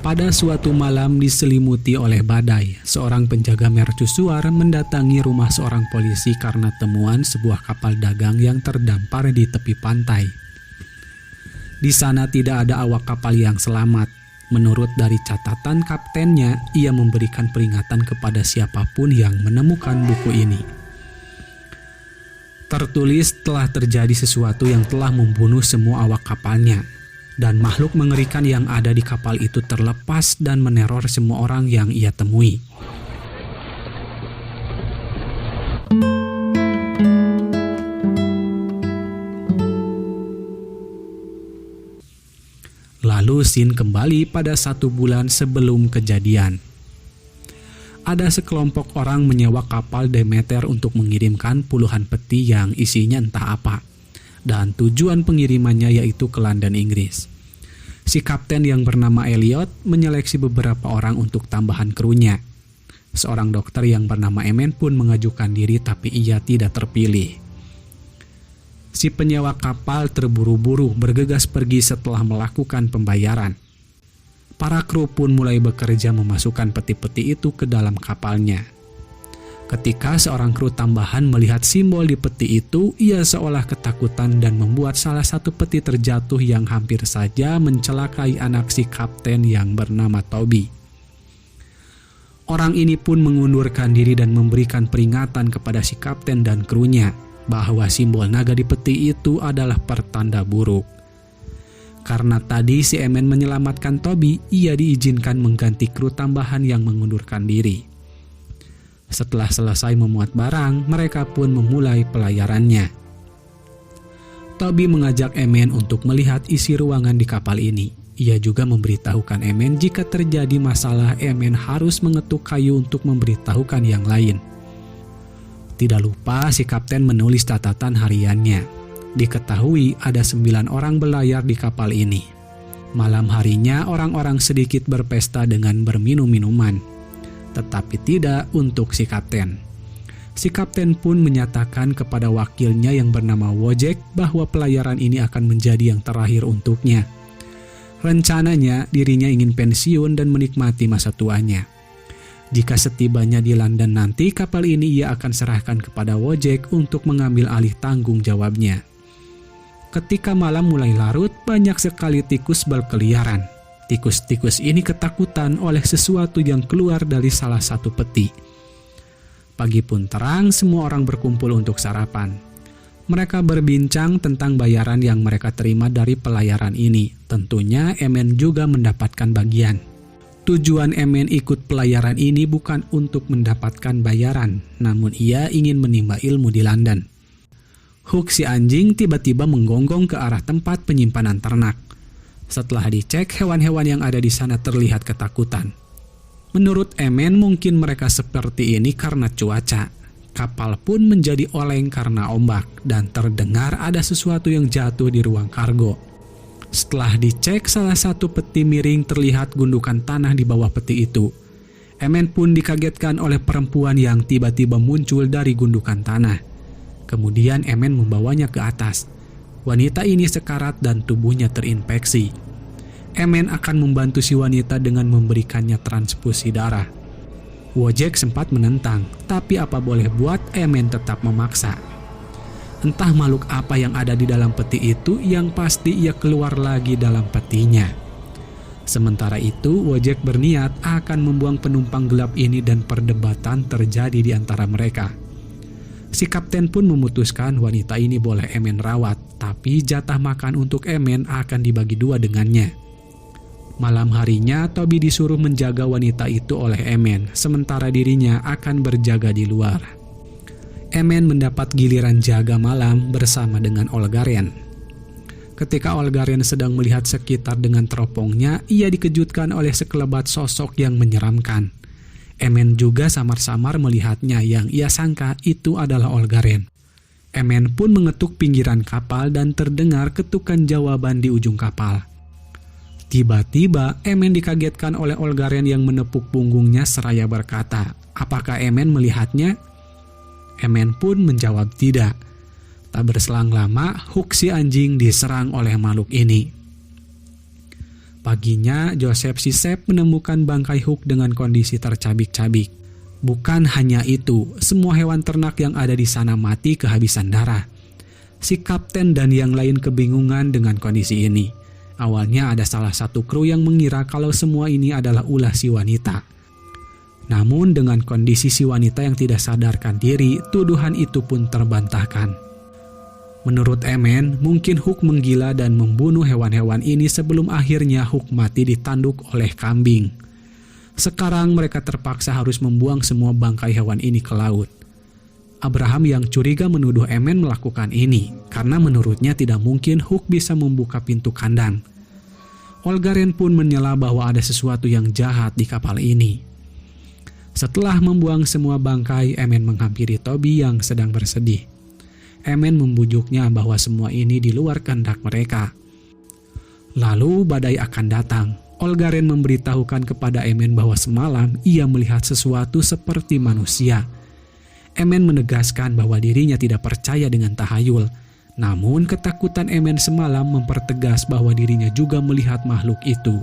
Pada suatu malam diselimuti oleh badai, seorang penjaga mercusuar mendatangi rumah seorang polisi karena temuan sebuah kapal dagang yang terdampar di tepi pantai. Di sana tidak ada awak kapal yang selamat. Menurut dari catatan kaptennya, ia memberikan peringatan kepada siapapun yang menemukan buku ini. Tertulis telah terjadi sesuatu yang telah membunuh semua awak kapalnya. Dan makhluk mengerikan yang ada di kapal itu terlepas dan meneror semua orang yang ia temui. Lalu scene kembali pada 1 bulan sebelum kejadian. Ada sekelompok orang menyewa kapal Demeter untuk mengirimkan puluhan peti yang isinya entah apa. Dan tujuan pengirimannya yaitu ke London, Inggris. Si kapten yang bernama Elliot menyeleksi beberapa orang untuk tambahan krunya. Seorang dokter yang bernama Emen pun mengajukan diri tapi ia tidak terpilih. Si penyewa kapal terburu-buru bergegas pergi setelah melakukan pembayaran. Para kru pun mulai bekerja memasukkan peti-peti itu ke dalam kapalnya. Ketika seorang kru tambahan melihat simbol di peti itu, ia seolah ketakutan dan membuat salah satu peti terjatuh yang hampir saja mencelakai anak si kapten yang bernama Toby. Orang ini pun mengundurkan diri dan memberikan peringatan kepada si kapten dan krunya bahwa simbol naga di peti itu adalah pertanda buruk. Karena tadi si Emen menyelamatkan Toby, ia diizinkan mengganti kru tambahan yang mengundurkan diri. Setelah selesai memuat barang, mereka pun memulai pelayarannya. Toby mengajak Emen untuk melihat isi ruangan di kapal ini. Ia juga memberitahukan Emen jika terjadi masalah, Emen harus mengetuk kayu untuk memberitahukan yang lain. Tidak lupa si kapten menulis catatan hariannya. Diketahui ada 9 orang belayar di kapal ini. Malam harinya orang-orang sedikit berpesta dengan berminum minuman. Tetapi tidak untuk si kapten. Si kapten pun menyatakan kepada wakilnya yang bernama Wojek bahwa pelayaran ini akan menjadi yang terakhir untuknya. Rencananya dirinya ingin pensiun dan menikmati masa tuanya. Jika setibanya di London nanti, kapal ini ia akan serahkan kepada Wojek untuk mengambil alih tanggung jawabnya. Ketika malam mulai larut, banyak sekali tikus berkeliaran. Tikus-tikus ini ketakutan oleh sesuatu yang keluar dari salah satu peti. Pagi pun terang, semua orang berkumpul untuk sarapan. Mereka berbincang tentang bayaran yang mereka terima dari pelayaran ini. Tentunya Emen juga mendapatkan bagian. Tujuan Emen ikut pelayaran ini bukan untuk mendapatkan bayaran, namun ia ingin menimba ilmu di London. Hook si anjing tiba-tiba menggonggong ke arah tempat penyimpanan ternak. Setelah dicek, hewan-hewan yang ada di sana terlihat ketakutan. Menurut Emen, mungkin mereka seperti ini karena cuaca. Kapal pun menjadi oleng karena ombak, dan terdengar ada sesuatu yang jatuh di ruang kargo. Setelah dicek, salah satu peti miring terlihat gundukan tanah di bawah peti itu. Emen pun dikagetkan oleh perempuan yang tiba-tiba muncul dari gundukan tanah. Kemudian Emen membawanya ke atas. Wanita ini sekarat dan tubuhnya terinfeksi. Emen akan membantu si wanita dengan memberikannya transfusi darah. Wojek sempat menentang, tapi apa boleh buat, Emen tetap memaksa. Entah makhluk apa yang ada di dalam peti itu, yang pasti ia keluar lagi dalam petinya. Sementara itu, Wojek berniat akan membuang penumpang gelap ini dan perdebatan terjadi di antara mereka. Si kapten pun memutuskan wanita ini boleh Emen rawat, tapi jatah makan untuk Emen akan dibagi 2 dengannya. Malam harinya, Toby disuruh menjaga wanita itu oleh Emen, sementara dirinya akan berjaga di luar. Emen mendapat giliran jaga malam bersama dengan Olgaren. Ketika Olgaren sedang melihat sekitar dengan teropongnya, ia dikejutkan oleh sekelebat sosok yang menyeramkan. Emen juga samar-samar melihatnya, yang ia sangka itu adalah Olgaren. Emen pun mengetuk pinggiran kapal dan terdengar ketukan jawaban di ujung kapal. Tiba-tiba Emen dikagetkan oleh Olgaren yang menepuk punggungnya seraya berkata, "Apakah Emen melihatnya?" Emen pun menjawab tidak. Tak berselang lama, Hook si anjing diserang oleh makhluk ini. Paginya, Joseph Sisep menemukan bangkai Hook dengan kondisi tercabik-cabik. Bukan hanya itu, semua hewan ternak yang ada di sana mati kehabisan darah. Si kapten dan yang lain kebingungan dengan kondisi ini. Awalnya ada salah satu kru yang mengira kalau semua ini adalah ulah si wanita. Namun dengan kondisi si wanita yang tidak sadarkan diri, tuduhan itu pun terbantahkan. Menurut Emen, mungkin Hook menggila dan membunuh hewan-hewan ini sebelum akhirnya Hook mati ditanduk oleh kambing. Sekarang mereka terpaksa harus membuang semua bangkai hewan ini ke laut. Abraham yang curiga menuduh Emen melakukan ini, karena menurutnya tidak mungkin Hook bisa membuka pintu kandang. Olgaren pun menyela bahwa ada sesuatu yang jahat di kapal ini. Setelah membuang semua bangkai, Emen menghampiri Toby yang sedang bersedih. Emen membujuknya bahwa semua ini di luar kehendak mereka. Lalu badai akan datang. Olgaren memberitahukan kepada Emen bahwa semalam ia melihat sesuatu seperti manusia. Emen menegaskan bahwa dirinya tidak percaya dengan tahayul. Namun ketakutan Emen semalam mempertegas bahwa dirinya juga melihat makhluk itu.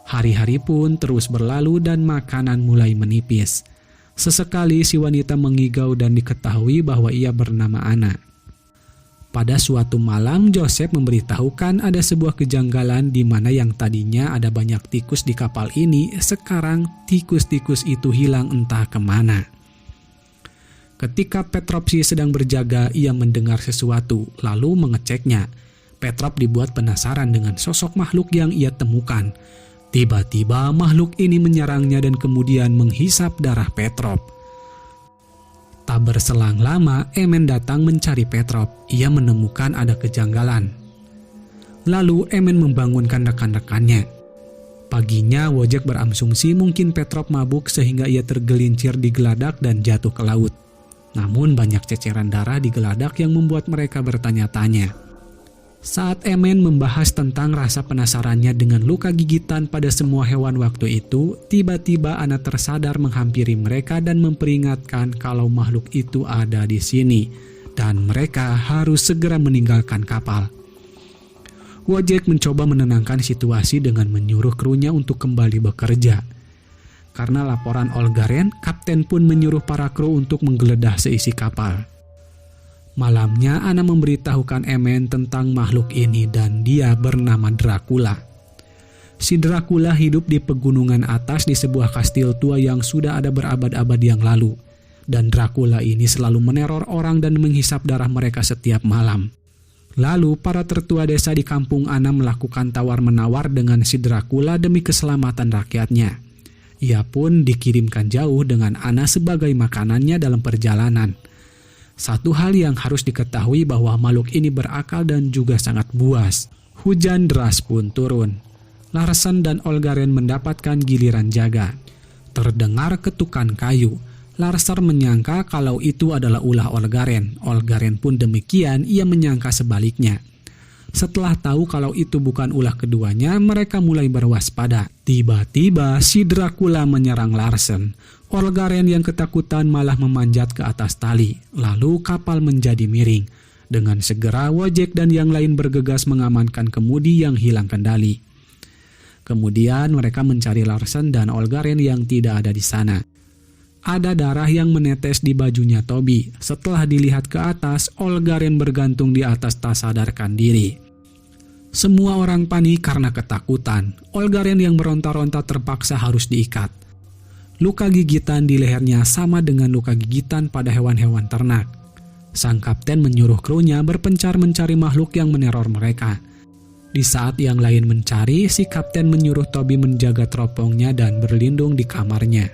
Hari-hari pun terus berlalu dan makanan mulai menipis. Sesekali si wanita mengigau dan diketahui bahwa ia bernama Anna. Pada suatu malam, Joseph memberitahukan ada sebuah kejanggalan di mana yang tadinya ada banyak tikus di kapal ini, sekarang tikus-tikus itu hilang entah kemana. Ketika Petrovsky sedang berjaga, ia mendengar sesuatu, lalu mengeceknya. Petrov dibuat penasaran dengan sosok makhluk yang ia temukan. Tiba-tiba makhluk ini menyerangnya dan kemudian menghisap darah Petrov. Tak berselang lama, Emen datang mencari Petrov. Ia menemukan ada kejanggalan. Lalu Emen membangunkan rekan-rekannya. Paginya, Wojek berasumsi mungkin Petrov mabuk sehingga ia tergelincir di geladak dan jatuh ke laut. Namun banyak ceceran darah di geladak yang membuat mereka bertanya-tanya. Saat Emen membahas tentang rasa penasarannya dengan luka gigitan pada semua hewan waktu itu, tiba-tiba Anna tersadar menghampiri mereka dan memperingatkan kalau makhluk itu ada di sini dan mereka harus segera meninggalkan kapal. Wojek mencoba menenangkan situasi dengan menyuruh krunya untuk kembali bekerja. Karena laporan Olgaren, kapten pun menyuruh para kru untuk menggeledah seisi kapal. Malamnya, Anna memberitahukan Emen tentang makhluk ini dan dia bernama Dracula. Si Dracula hidup di pegunungan atas di sebuah kastil tua yang sudah ada berabad-abad yang lalu. Dan Dracula ini selalu meneror orang dan menghisap darah mereka setiap malam. Lalu, para tertua desa di kampung Anna melakukan tawar-menawar dengan si Dracula demi keselamatan rakyatnya. Ia pun dikirimkan jauh dengan Anna sebagai makanannya dalam perjalanan. Satu hal yang harus diketahui bahwa makhluk ini berakal dan juga sangat buas. Hujan deras pun turun. Larsen dan Olgaren mendapatkan giliran jaga. Terdengar ketukan kayu. Larsen menyangka kalau itu adalah ulah Olgaren. Olgaren pun demikian, ia menyangka sebaliknya. Setelah tahu kalau itu bukan ulah keduanya, mereka mulai berwaspada. Tiba-tiba si Dracula menyerang Larsen. Olgaren yang ketakutan malah memanjat ke atas tali. Lalu kapal menjadi miring. Dengan segera Wojek dan yang lain bergegas mengamankan kemudi yang hilang kendali. Kemudian mereka mencari Larsen dan Olgaren yang tidak ada di sana. Ada darah yang menetes di bajunya Toby. Setelah dilihat ke atas, Olgaren bergantung di atas tak sadarkan diri. Semua orang panik karena ketakutan. Olgaren yang meronta-ronta terpaksa harus diikat. Luka gigitan di lehernya sama dengan luka gigitan pada hewan-hewan ternak. Sang kapten menyuruh krunya berpencar mencari makhluk yang meneror mereka. Di saat yang lain mencari, si kapten menyuruh Toby menjaga teropongnya dan berlindung di kamarnya.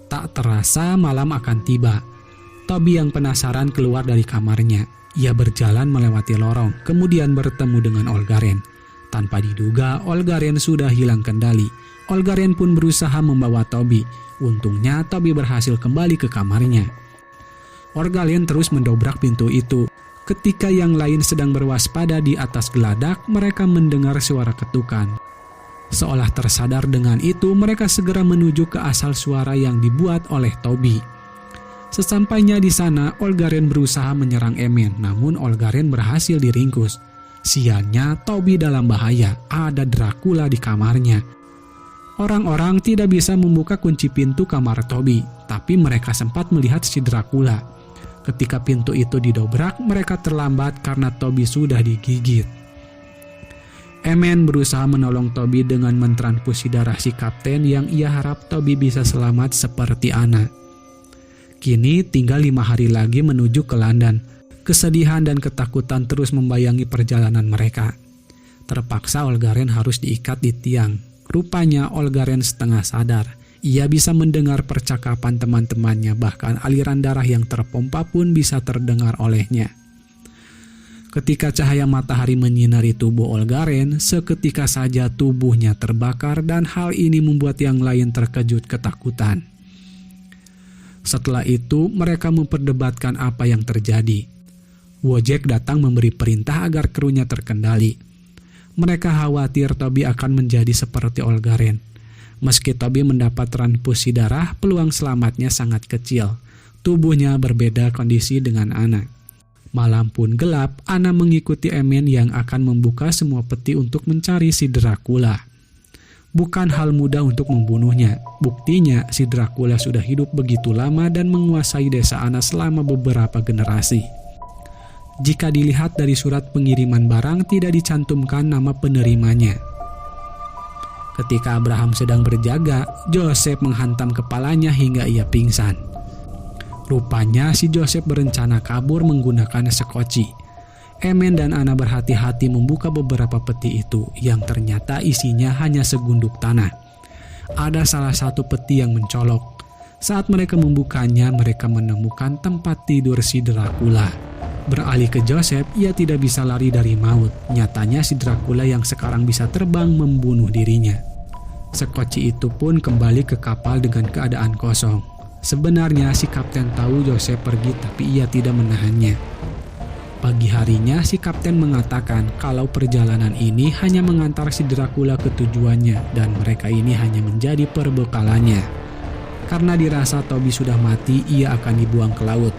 Tak terasa malam akan tiba. Toby yang penasaran keluar dari kamarnya. Ia berjalan melewati lorong, kemudian bertemu dengan Olgaren. Tanpa diduga, Olgaren sudah hilang kendali. Olgaren pun berusaha membawa Toby. Untungnya Toby berhasil kembali ke kamarnya. Olgaren terus mendobrak pintu itu. Ketika yang lain sedang berwaspada di atas geladak, mereka mendengar suara ketukan. Seolah tersadar dengan itu, mereka segera menuju ke asal suara yang dibuat oleh Toby. Sesampainya di sana, Olgaren berusaha menyerang Emen, namun Olgaren berhasil diringkus. Sialnya, Toby dalam bahaya. Ada Dracula di kamarnya. Orang-orang tidak bisa membuka kunci pintu kamar Toby, tapi mereka sempat melihat si Dracula. Ketika pintu itu didobrak, mereka terlambat karena Toby sudah digigit. Emen berusaha menolong Toby dengan mentransfusi darah si kapten yang ia harap Toby bisa selamat seperti Anna. Kini tinggal 5 hari lagi menuju ke London. Kesedihan dan ketakutan terus membayangi perjalanan mereka. Terpaksa Olgaren harus diikat di tiang. Rupanya Olgaren setengah sadar. Ia bisa mendengar percakapan teman-temannya, bahkan aliran darah yang terpompa pun bisa terdengar olehnya. Ketika cahaya matahari menyinari tubuh Olgaren, seketika saja tubuhnya terbakar dan hal ini membuat yang lain terkejut ketakutan. Setelah itu, mereka memperdebatkan apa yang terjadi. Wojciech datang memberi perintah agar krunya terkendali. Mereka khawatir Toby akan menjadi seperti Olgaren. Meski Toby mendapat transfusi darah, peluang selamatnya sangat kecil. Tubuhnya berbeda kondisi dengan Anna. Malam pun gelap, Anna mengikuti Emen yang akan membuka semua peti untuk mencari si Dracula. Bukan hal mudah untuk membunuhnya. Buktinya, si Dracula sudah hidup begitu lama dan menguasai desa Anna selama beberapa generasi. Jika dilihat dari surat pengiriman barang, tidak dicantumkan nama penerimanya. Ketika Abraham sedang berjaga, Joseph menghantam kepalanya hingga ia pingsan. Rupanya si Joseph berencana kabur menggunakan sekoci. Emen dan Anna berhati-hati membuka beberapa peti itu, yang ternyata isinya hanya segunduk tanah. Ada salah satu peti yang mencolok. Saat mereka membukanya, mereka menemukan tempat tidur si Dracula. Beralih ke Joseph, ia tidak bisa lari dari maut. Nyatanya si Dracula yang sekarang bisa terbang membunuh dirinya. Sekoci itu pun kembali ke kapal dengan keadaan kosong. Sebenarnya si kapten tahu Joseph pergi, tapi ia tidak menahannya. Pagi harinya si kapten mengatakan kalau perjalanan ini hanya mengantar si Dracula ke tujuannya dan mereka ini hanya menjadi perbekalannya. Karena dirasa Toby sudah mati, ia akan dibuang ke laut.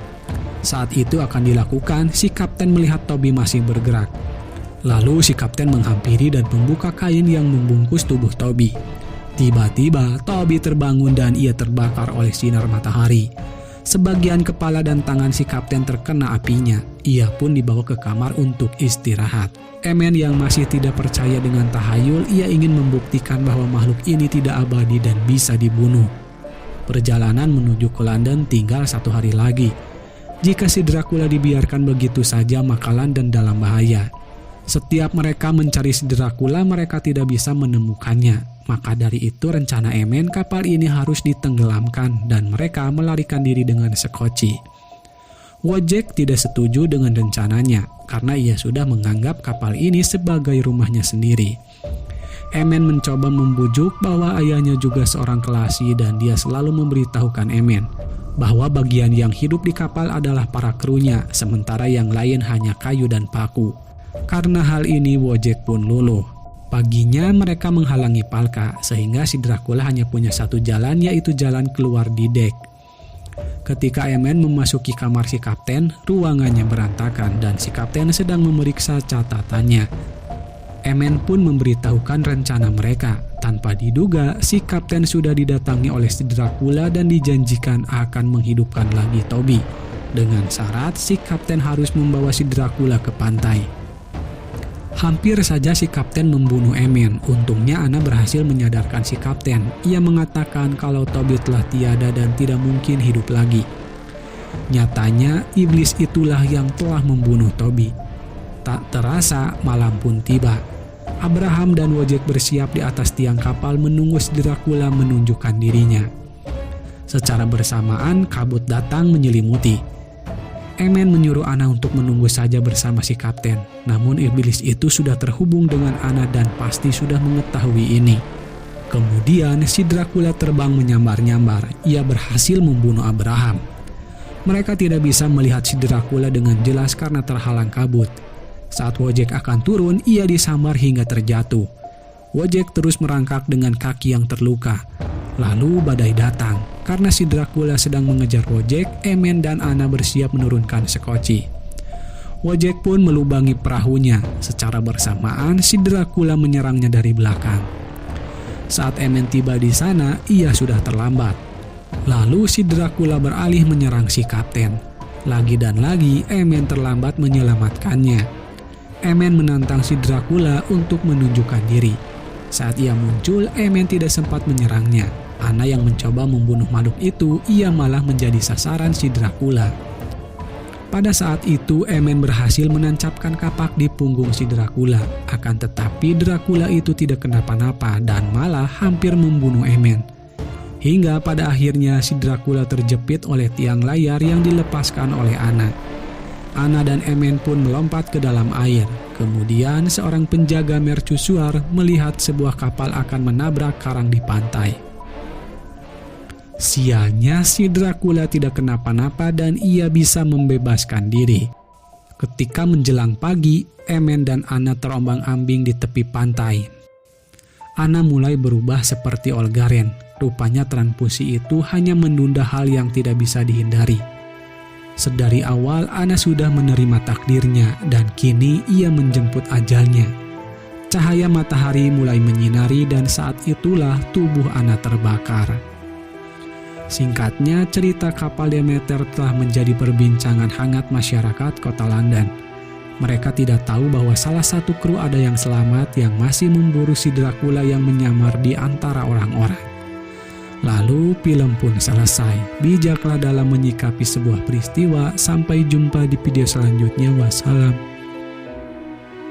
Saat itu akan dilakukan, si kapten melihat Toby masih bergerak. Lalu si kapten menghampiri dan membuka kain yang membungkus tubuh Toby. Tiba-tiba Toby terbangun dan ia terbakar oleh sinar matahari. Sebagian kepala dan tangan si kapten terkena apinya. Ia pun dibawa ke kamar untuk istirahat. Emen yang masih tidak percaya dengan tahayul, ia ingin membuktikan bahwa makhluk ini tidak abadi dan bisa dibunuh. Perjalanan menuju ke London tinggal 1 hari lagi. Jika si Dracula dibiarkan begitu saja, maka London dalam bahaya. Setiap mereka mencari si Dracula, mereka tidak bisa menemukannya. Maka dari itu rencana Emen, kapal ini harus ditenggelamkan dan mereka melarikan diri dengan sekoci. Wojciech tidak setuju dengan rencananya karena ia sudah menganggap kapal ini sebagai rumahnya sendiri. Emen mencoba membujuk bahwa ayahnya juga seorang kelasi dan dia selalu memberitahukan Emen bahwa bagian yang hidup di kapal adalah para krunya, sementara yang lain hanya kayu dan paku. Karena hal ini Wojciech pun luluh. Paginya mereka menghalangi Palka, sehingga si Dracula hanya punya satu jalan, yaitu jalan keluar di dek. Ketika Emen memasuki kamar si kapten, ruangannya berantakan dan si kapten sedang memeriksa catatannya. Emen pun memberitahukan rencana mereka. Tanpa diduga, si kapten sudah didatangi oleh si Dracula dan dijanjikan akan menghidupkan lagi Toby. Dengan syarat si kapten harus membawa si Dracula ke pantai. Hampir saja si kapten membunuh Emen. Untungnya Anna berhasil menyadarkan si kapten. Ia mengatakan kalau Toby telah tiada dan tidak mungkin hidup lagi. Nyatanya, iblis itulah yang telah membunuh Toby. Tak terasa, malam pun tiba. Abraham dan Wojciech bersiap di atas tiang kapal menunggu si Dracula menunjukkan dirinya. Secara bersamaan, kabut datang menyelimuti. Emen menyuruh Anna untuk menunggu saja bersama si kapten. Namun iblis itu sudah terhubung dengan Anna dan pasti sudah mengetahui ini. Kemudian si Dracula terbang menyambar-nyambar. Ia berhasil membunuh Abraham. Mereka tidak bisa melihat si Dracula dengan jelas karena terhalang kabut. Saat Wojciech akan turun, ia disambar hingga terjatuh. Wojciech terus merangkak dengan kaki yang terluka. Lalu badai datang. Karena si Dracula sedang mengejar Wojciech, Emen dan Anna bersiap menurunkan sekoci. Wojek pun melubangi perahunya. Secara bersamaan si Dracula menyerangnya dari belakang. Saat Emen tiba di sana, ia sudah terlambat. Lalu si Dracula beralih menyerang si kapten. Lagi dan lagi Emen terlambat menyelamatkannya. Emen menantang si Dracula untuk menunjukkan diri. Saat ia muncul, Emen tidak sempat menyerangnya. Anna yang mencoba membunuh makhluk itu, ia malah menjadi sasaran si Dracula. Pada saat itu, Emen berhasil menancapkan kapak di punggung si Dracula. Akan tetapi Dracula itu tidak kenapa-napa dan malah hampir membunuh Emen. Hingga pada akhirnya si Dracula terjepit oleh tiang layar yang dilepaskan oleh Anna. Anna dan Emen pun melompat ke dalam air. Kemudian seorang penjaga mercusuar melihat sebuah kapal akan menabrak karang di pantai. Sialnya si Dracula tidak kenapa-napa dan ia bisa membebaskan diri. Ketika menjelang pagi, Emen dan Anna terombang-ambing di tepi pantai. Anna mulai berubah seperti Olgaren. Rupanya transfusi itu hanya menunda hal yang tidak bisa dihindari. Sedari awal Anna sudah menerima takdirnya dan kini ia menjemput ajalnya. Cahaya matahari mulai menyinari dan saat itulah tubuh Anna terbakar. Singkatnya, cerita kapal Demeter telah menjadi perbincangan hangat masyarakat kota London. Mereka tidak tahu bahwa salah satu kru ada yang selamat yang masih memburu si Dracula yang menyamar di antara orang-orang. Lalu film pun selesai. Bijaklah dalam menyikapi sebuah peristiwa. Sampai jumpa di video selanjutnya. Wassalam.